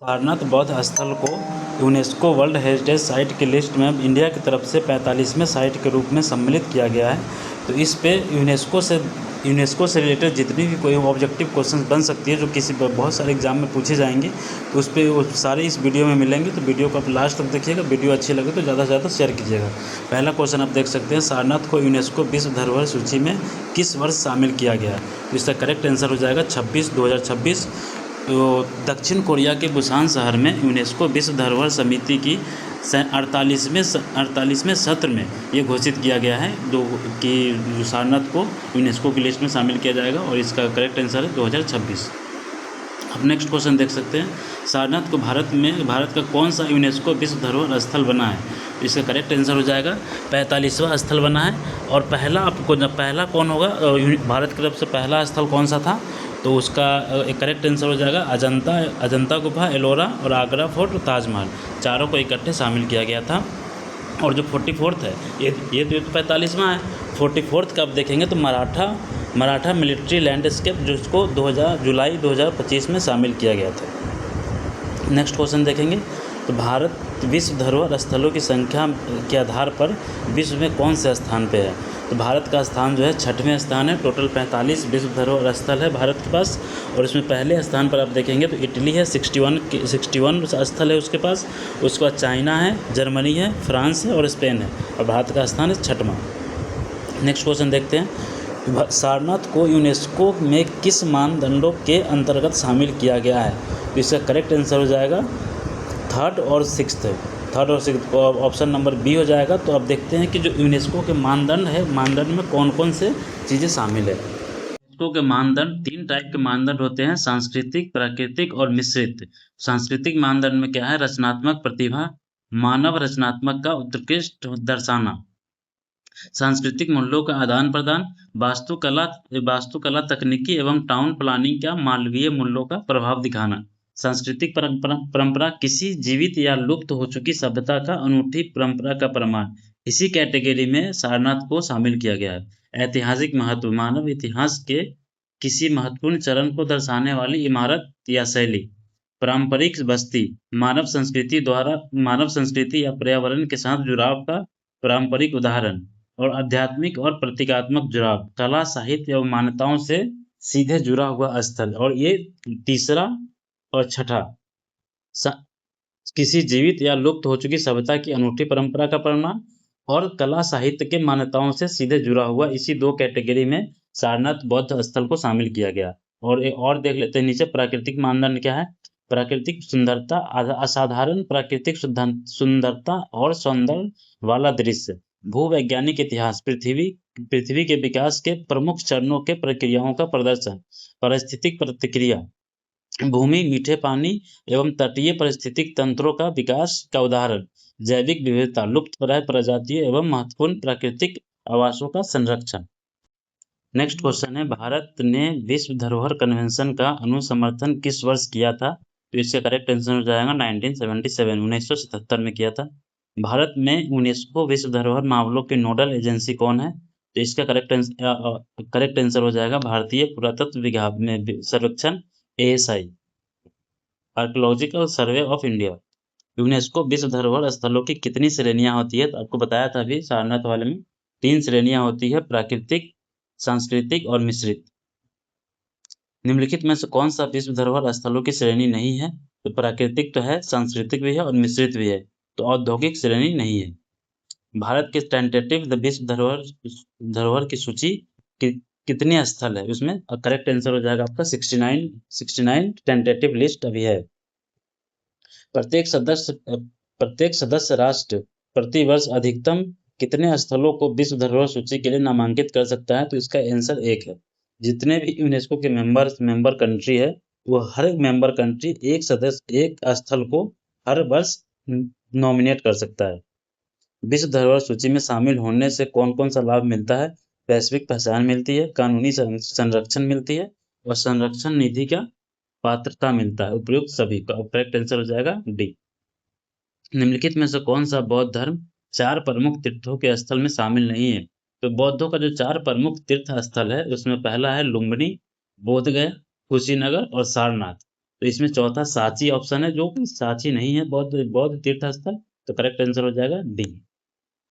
सारनाथ बौद्ध स्थल को यूनेस्को वर्ल्ड हेरिटेज साइट की लिस्ट में इंडिया की तरफ से 45वें साइट के रूप में सम्मिलित किया गया है। तो इस पे यूनेस्को से रिलेटेड जितनी भी कोई ऑब्जेक्टिव क्वेश्चन बन सकती है जो किसी बहुत सारे एग्जाम में पूछे जाएंगे, तो उस पर वो सारे इस वीडियो में मिलेंगे। तो वीडियो को आप लास्ट तक देखिएगा। वीडियो अच्छी लगे तो ज़्यादा से ज़्यादा शेयर कीजिएगा। पहला क्वेश्चन आप देख सकते हैं, सारनाथ को यूनेस्को विश्व धरोहर सूची में किस वर्ष शामिल किया गया है? तो इसका करेक्ट आंसर हो जाएगा 2026। तो दक्षिण कोरिया के बुसान शहर में यूनेस्को विश्व धरोहर समिति की 48वें सत्र में ये घोषित किया गया है कि सारनाथ को यूनेस्को की लिस्ट में शामिल किया जाएगा, और इसका करेक्ट आंसर है 2026। अब नेक्स्ट क्वेश्चन देख सकते हैं, सारनाथ को भारत का कौन सा यूनेस्को विश्व धरोहर स्थल बना है? इसका करेक्ट आंसर हो जाएगा 45वां स्थल बना है। और पहला कौन होगा? भारत की तरफ से पहला स्थल कौन सा था? तो उसका एक करेक्ट आंसर हो जाएगा अजंता गुफा, एलोरा और आगरा फोर्ट और ताजमहल, चारों को इकट्ठे शामिल किया गया था। और जो 44th है ये तो 45वां है। 44th का आप देखेंगे तो मराठा मिलिट्री लैंडस्केप, जिसको जुलाई 2025 में शामिल किया गया था। नेक्स्ट क्वेश्चन देखेंगे, तो भारत विश्व धरोहर स्थलों की संख्या के आधार पर विश्व में कौन से स्थान पे है? तो भारत का स्थान जो है 6वें स्थान है। टोटल 45 विश्व धरोहर स्थल है भारत के पास, और इसमें पहले स्थान पर आप देखेंगे तो इटली है, 61 स्थल है उसके पास। उसके बाद चाइना है, जर्मनी है, फ्रांस है और स्पेन है, और भारत का स्थान है 6वां। नेक्स्ट क्वेश्चन देखते हैं, सारनाथ को यूनेस्को में किस मानदंडों के अंतर्गत शामिल किया गया है? तो इसका करेक्ट आंसर हो जाएगा थर्ड और सिक्स्थ। ऑप्शन नंबर बी हो जाएगा। तो अब देखते हैं कि जो यूनेस्को के मानदंड है, मानदंड में कौन कौन से चीज़ें शामिल है। यूनेस्को के मानदंड 3 टाइप के मानदंड होते हैं, सांस्कृतिक, प्राकृतिक और मिश्रित। सांस्कृतिक मानदंड में क्या है? रचनात्मक प्रतिभा, मानव रचनात्मक का उत्कृष्ट दर्शाना, सांस्कृतिक मूल्यों का आदान प्रदान, वास्तुकला तकनीकी एवं टाउन प्लानिंग का मानवीय मूल्यों का प्रभाव दिखाना, सांस्कृतिक परंपरा किसी जीवित या लुप्त हो चुकी सभ्यता का अनूठी परंपरा का प्रमाण। इसी कैटेगरी में सारनाथ को शामिल किया गया है। ऐतिहासिक महत्व, मानव इतिहास के किसी महत्वपूर्ण चरण को दर्शाने वाली इमारत या शैली। पारंपरिक बस्ती, मानव संस्कृति या पर्यावरण के साथ जुड़ाव का पारंपरिक उदाहरण। और आध्यात्मिक और प्रतीकात्मक जुड़ाव, कला, साहित्य एवं मान्यताओं से सीधे जुड़ा हुआ स्थल। और ये तीसरा और छठा, किसी जीवित या लुप्त हो चुकी सभ्यता की अनूठी परंपरा का प्रमाण, और कला साहित्य के मान्यताओं से सीधे जुड़ा हुआ। इसी 2 कैटेगरी में सारनाथ बौद्ध स्थल को शामिल किया गया। और देख लेते हैं नीचे प्राकृतिक मानदंड क्या है। प्राकृतिक सुंदरता, असाधारण प्राकृतिक सुंदरता और सौंदर्य वाला दृश्य। भूवैज्ञानिक इतिहास, पृथ्वी के विकास के प्रमुख चरणों के प्रक्रियाओं का प्रदर्शन। पारिस्थितिक प्रतिक्रिया, भूमि, मीठे पानी एवं तटीय पारिस्थितिक तंत्रों का विकास का उदाहरण। जैविक विविधता, लुप्तप्राय प्रजातियों एवं महत्वपूर्ण प्राकृतिक आवासों का संरक्षण। नेक्स्ट क्वेश्चन है, भारत ने विश्व धरोहर कन्वेंशन का अनुसमर्थन किस वर्ष किया था? तो इसका करेक्ट आंसर हो जाएगा 1977 में किया था। भारत में यूनेस्को विश्व धरोहर मामलों की नोडल एजेंसी कौन है? तो इसका करेक्ट आंसर हो जाएगा भारतीय पुरातत्व विभाग में सर्वेक्षण, ASI, archaeological survey of India. UNESCO विश्व धरोहर स्थलों की कितनी श्रेणियां होती है? तो आपको बताया था अभी सारनाथ वाले में 3 श्रेणियां होती है, प्राकृतिक, सांस्कृतिक और मिश्रित। निम्नलिखित में से कौन सा विश्व धरोहर स्थलों की श्रेणी नहीं है? तो प्राकृतिक तो है, सांस्कृतिक भी है और मिश्रित भी है। तो औद्योगिक श्रेणी नहीं है। भारत के टेंटेटिव विश्व धरोहर की सूची कितने स्थल है? उसमें करेक्ट आंसर हो जाएगा आपका 69 टेंटेटिव लिस्ट अभी है। प्रत्येक सदस्य राष्ट्र प्रति वर्ष अधिकतम कितने स्थलों को विश्व धरोहर सूची के लिए नामांकित कर सकता है? तो इसका आंसर 1 है। जितने भी यूनेस्को के मेंबर कंट्री है, वो हर मेंबर कंट्री एक स्थल को हर वर्ष नॉमिनेट कर सकता है। विश्व धरोहर सूची में शामिल होने से कौन कौन सा लाभ मिलता है? वैश्विक पहचान मिलती है, कानूनी संरक्षण मिलती है, और संरक्षण निधि का पात्रता मिलता है। उपयुक्त सभी का करेक्ट आंसर हो जाएगा डी। निम्नलिखित में से कौन सा बौद्ध धर्म 4 प्रमुख तीर्थों के स्थल में शामिल नहीं है? तो बौद्धों का जो 4 प्रमुख तीर्थ स्थल है, उसमें पहला है लुम्बिनी, बोधगया, कुशीनगर और सारनाथ। तो इसमें चौथा सांची ऑप्शन है, जो कि सांची नहीं है, बौद्ध बौद्ध तीर्थ स्थल। तो करेक्ट आंसर हो जाएगा डी।